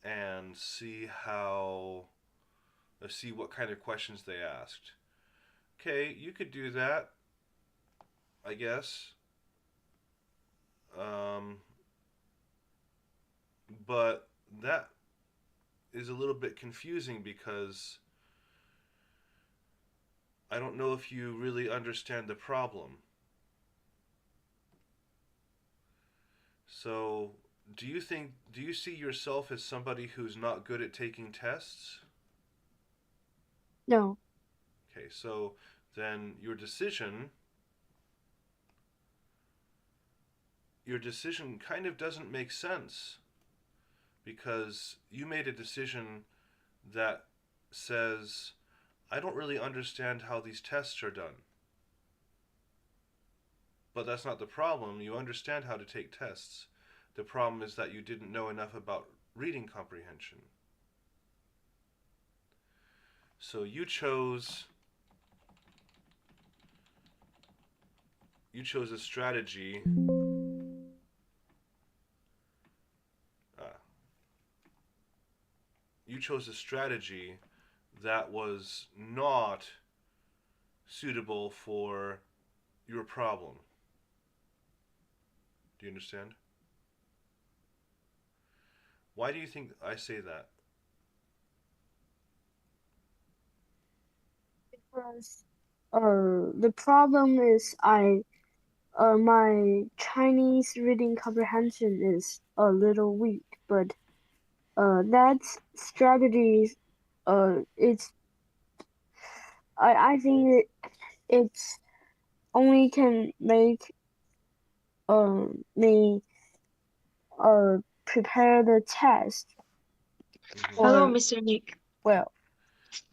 and see what kind of questions they asked. Okay, you could do that, I guess. Um, but that is a little bit confusing because I don't know if you really understand the problem. So, do you see yourself as somebody who's not good at taking tests? No. Okay, so then your decision kind of doesn't make sense because you made a decision that says, I don't really understand how these tests are done. But that's not the problem. You understand how to take tests. The problem is that you didn't know enough about reading comprehension. So you chose a strategy. Uh, you chose a strategy that was not suitable for your problem. Do you understand? Why do you think I say that? Because the problem is my Chinese reading comprehension is a little weak, but that strategy it's I think it's only can make me prepare the test Mm-hmm. Hello, or Mr. Nick. well.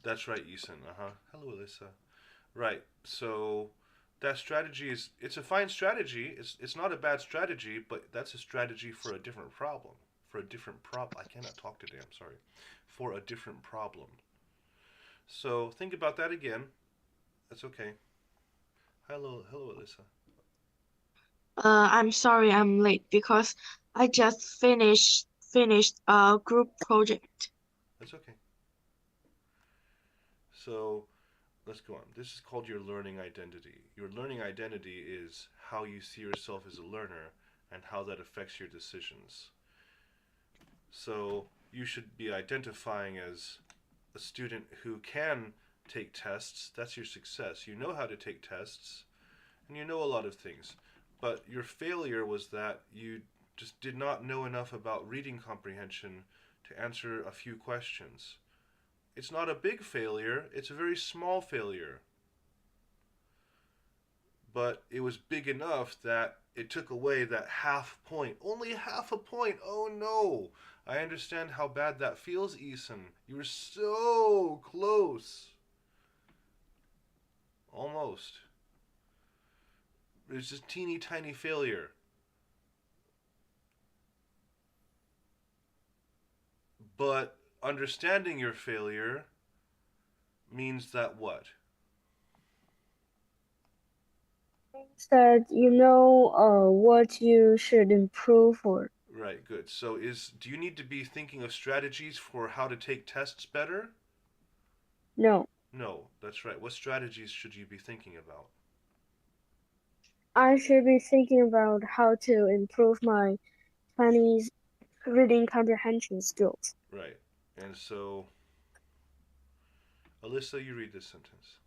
That's right, Eason. Uh huh. Hello, Alyssa. Right. So that strategy it's a fine strategy. It's not a bad strategy, but that's a strategy for a different problem. For a different problem. I cannot talk today. I'm sorry. For a different problem. So think about that again. That's okay. Hello, Alyssa. I'm sorry I'm late because I just finished a group project. That's okay. So let's go on. This is called your learning identity. Your learning identity is how you see yourself as a learner and how that affects your decisions. So you should be identifying as a student who can take tests. That's your success. You know how to take tests and you know a lot of things. But your failure was that you just did not know enough about reading comprehension to answer a few questions. It's not a big failure, it's a very small failure. But it was big enough that it took away that half point. Only half a point. Oh no. I understand how bad that feels, Eason. You were so close. Almost. It was just teeny tiny failure. But understanding your failure means that what? That you know what you should improve for. Right, good. So do you need to be thinking of strategies for how to take tests better? No, No, that's right. What strategies should you be thinking about? I should be thinking about how to improve my Chinese reading comprehension skills. Right. And so, Alyssa, you read this sentence.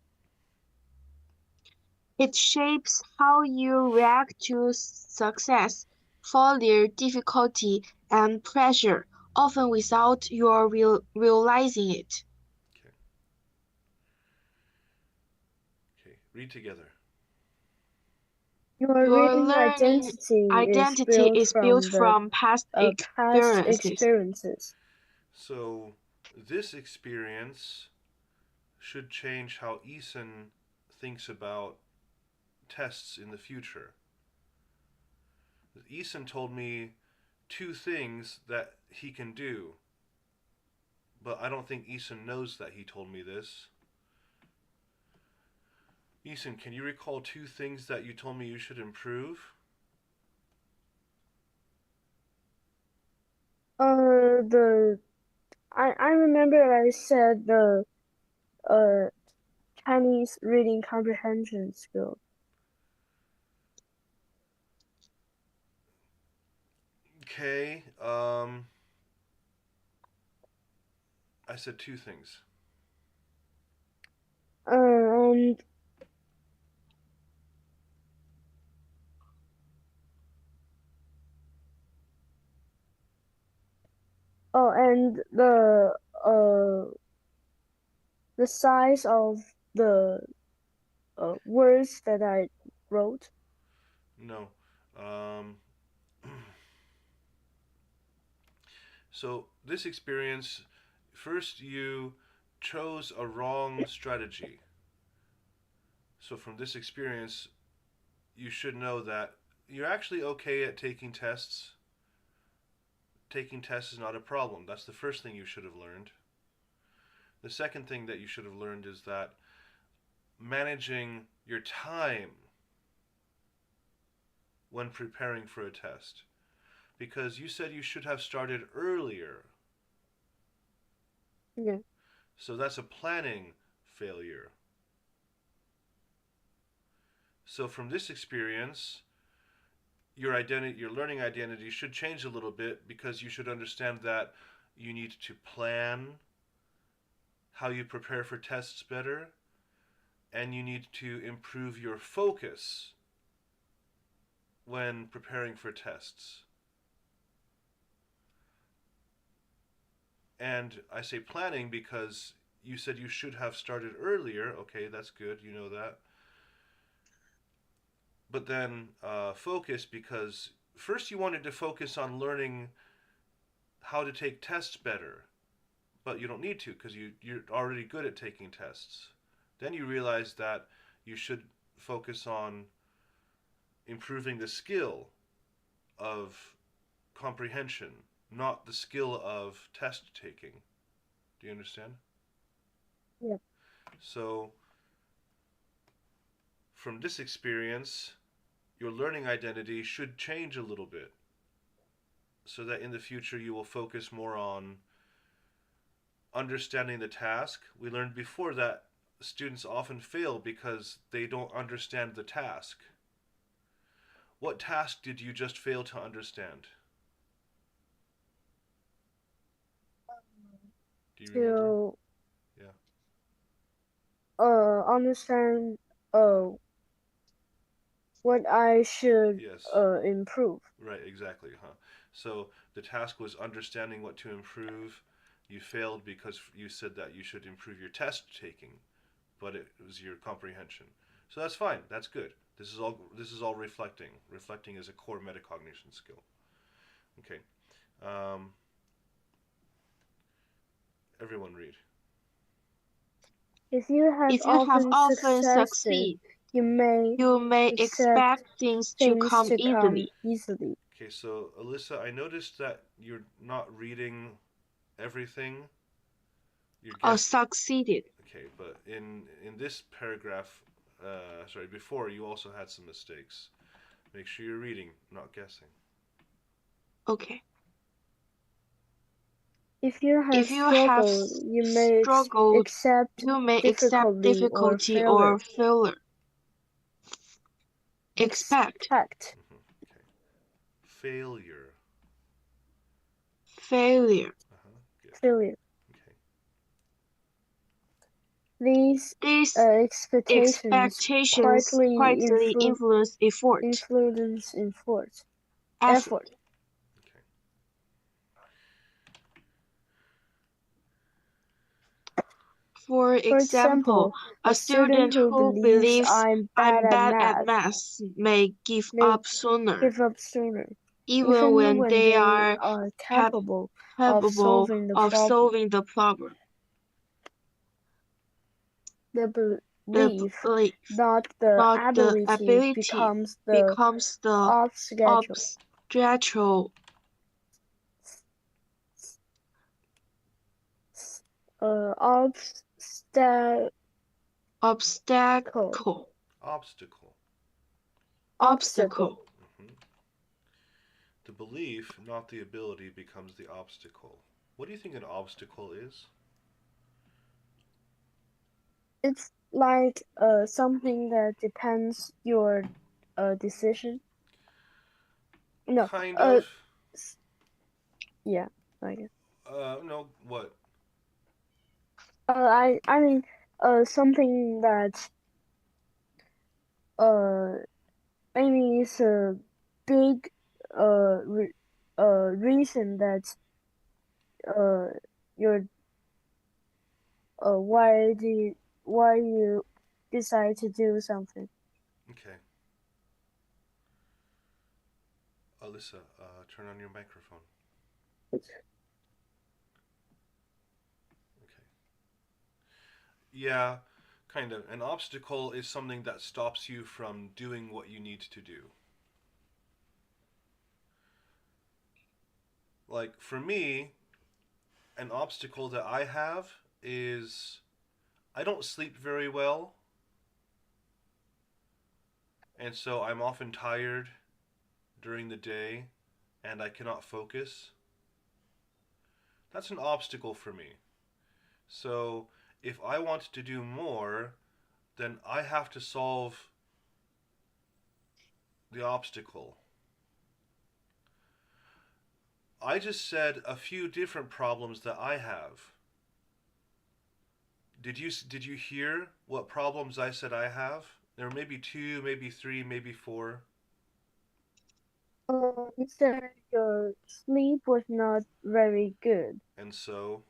It shapes how you react to success, failure, difficulty, and pressure, often without your realizing it. Okay. Okay. Read together. Your Your reading learning identity is identity built is built from the from past past experiences. experiences. So, this experience should change how Eason thinks about tests in the future. Eason told me two things that he can do, but I don't think Eason knows that he told me this. Eason, can you recall two things that you told me you should improve? The I remember I said the Chinese reading comprehension skill. Okay. I said two things. And and the size of the words that I wrote. No. Um, so this experience, first you chose a wrong strategy. So from this experience, you should know that you're actually okay at taking tests. Taking tests is not a problem. That's the first thing you should have learned. The second thing that you should have learned is that managing your time when preparing for a test. Because you said you should have started earlier. Yeah. So that's a planning failure. So from this experience, your learning identity should change a little bit because you should understand that you need to plan how you prepare for tests better, and you need to improve your focus when preparing for tests. And I say planning because you said you should have started earlier. Okay, that's good. You know that. But then focus because first you wanted to focus on learning how to take tests better, but you don't need to because you're already good at taking tests. Then you realize that you should focus on improving the skill of comprehension, not the skill of test taking. Do you understand? Yeah. So, from this experience, your learning identity should change a little bit so that in the future you will focus more on understanding the task. We learned before that students often fail because they don't understand the task. What task did you just fail to understand? Do you remember? To Yeah. understand what I should Yes. improve. Right, exactly, huh? So the task was understanding what to improve. You failed because you said that you should improve your test taking, but it was your comprehension. So that's fine. That's good. This is all reflecting. Reflecting is a core metacognition skill. Okay. Um, Everyone read. If you have If you have often often succeeded, succeed, you may you may expect expect things to things come to come easily. easily. Okay, so Alyssa, I noticed that you're not reading everything. You're Or guessing. succeeded. Okay, but in this paragraph, sorry, before you also had some mistakes. Make sure you're reading, not guessing. Okay. If you have If you have struggled, you may struggled, accept you may accept difficulty or failure. Expect. Expect Okay. Failure. Failure. Good. failure. Okay. These These expectations expectations quietly quietly influence influence effort. effort. Okay. For For example, example, a a student student who who believes believes I'm I'm bad at bad at math math may give may up sooner, give up sooner, even even when when they they are are cap capable of capable solving the of problem. solving the problem. The The belief, belief, not the not the ability, ability, becomes the becomes the obstacle. obstacle. Obstacle. Obstacle. Obstacle. Obstacle. The belief, not the ability, becomes the obstacle. What do you think an obstacle is? It's like something that depends your decision. No, Kind of. s- yeah, I guess. No, what? I mean something that uh maybe is a big re reason that uh you're why you decide to do something. Okay. Alyssa, turn on your microphone. Okay. Yeah, kind of. An obstacle is something that stops you from doing what you need to do. Like, for me, an obstacle that I have is I don't sleep very well, and so I'm often tired during the day and I cannot focus. That's an obstacle for me. So, if I want to do more, then I have to solve the obstacle. I just said a few different problems that I have. Did you hear what problems I said I have? There may be two, maybe three, maybe four. You said your sleep was not very good, And so,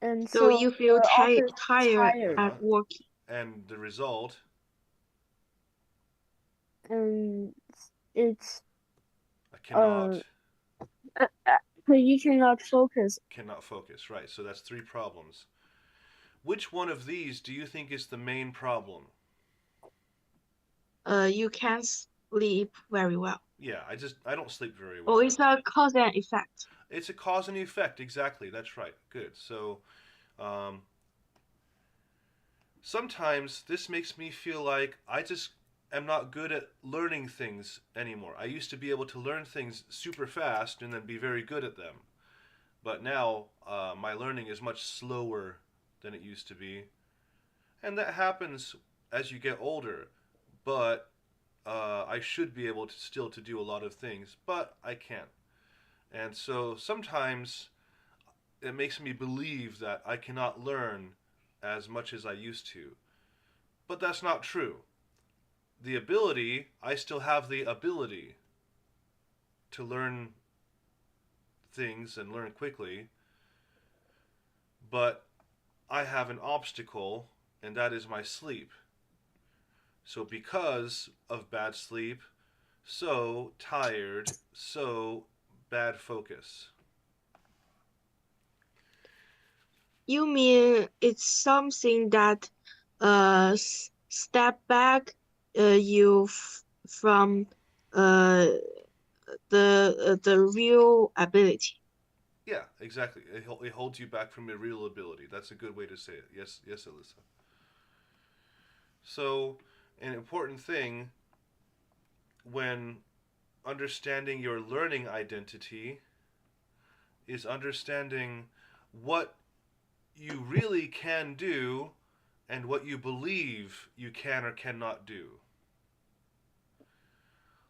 and So so you feel you're often tired tired, at uh-huh. working. And the result, and it's I uh, cannot you cannot focus. cannot focus. Right. So that's three problems. Which one of these do you think is the main problem? You can't sleep very well. Yeah, I don't sleep very Or well. it's a cause and effect. It's a cause and effect, exactly. That's right. Good. So, um, sometimes this makes me feel like I just am not good at learning things anymore. I used to be able to learn things super fast and then be very good at them. But now my learning is much slower than it used to be. And that happens as you get older. But I should be able to still to do a lot of things, but I can't. And so sometimes it makes me believe that I cannot learn as much as I used to. But that's not true. The ability, I still have the ability to learn things and learn quickly, but I have an obstacle, and that is my sleep. So, because of bad sleep, so tired, so bad focus. You mean it's something that step back you from uh the real ability. Yeah, exactly. It holds you back from your real ability. That's a good way to say it. Yes, yes, Alyssa. So, an important thing when understanding your learning identity is understanding what you really can do and what you believe you can or cannot do.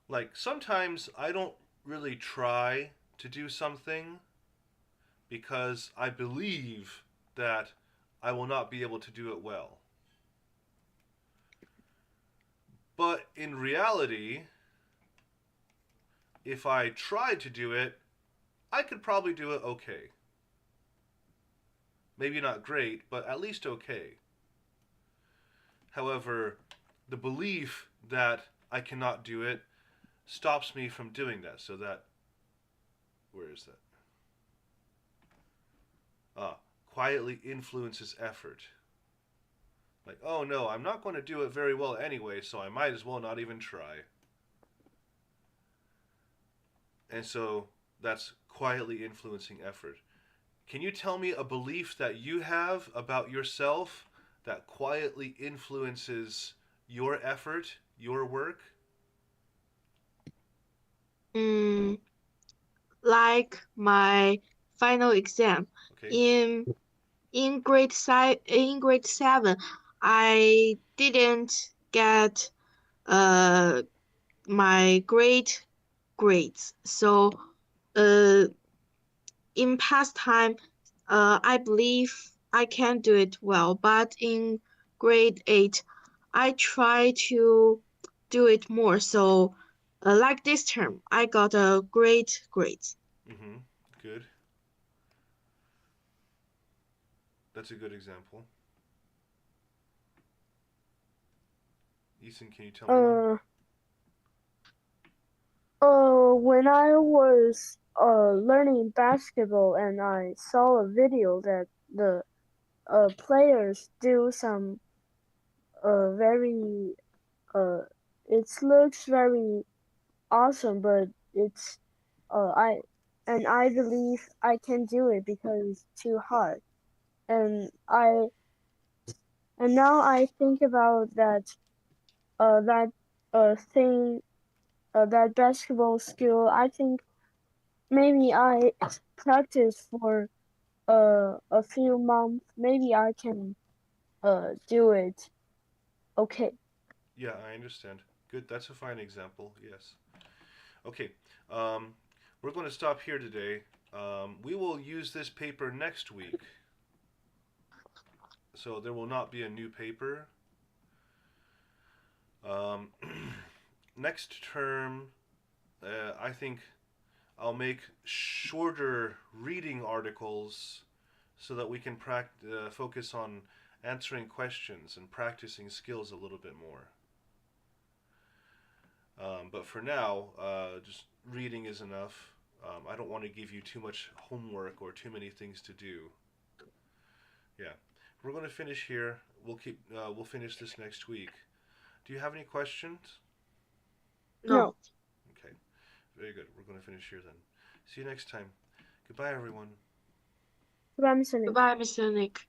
Like, sometimes I don't really try to do something because I believe that I will not be able to do it well. But in reality, if I tried to do it, I could probably do it okay. Maybe not great, but at least okay. However, the belief that I cannot do it stops me from doing that. So that, where is that? Quietly influences effort. Like, oh no, I'm not going to do it very well anyway, so I might as well not even try. And so that's quietly influencing effort. Can you tell me a belief that you have about yourself that quietly influences your effort, your work? Mm, like my final exam. Okay. In grade 7, I didn't get my great grades. So uh in past time, I believe I can do it well, but in grade 8, I try to do it more. So, like this term, I got a great grade. Mm-hmm. Good. That's a good example. Ethan, can you tell me one? When I was learning basketball and I saw a video that the players do some very it looks very awesome, but it's I and I believe I can do it because it's too hard. And now I think about that thing that basketball skill. I think maybe I practice for a few months. Maybe I can do it. Okay. Yeah, I understand. Good. That's a fine example. Yes. Okay. Um, we're going to stop here today. We will use this paper next week. So there will not be a new paper. Um, next term, I think I'll make shorter reading articles so that we can focus on answering questions and practicing skills a little bit more. But for now, just reading is enough. I don't want to give you too much homework or too many things to do. Yeah, we're going to finish here. We'll finish this next week. Do you have any questions? No. Okay, very good. We're going to finish here then. See you next time. Goodbye, everyone. Goodbye, Mr. Nick. Goodbye, Mr. Nick.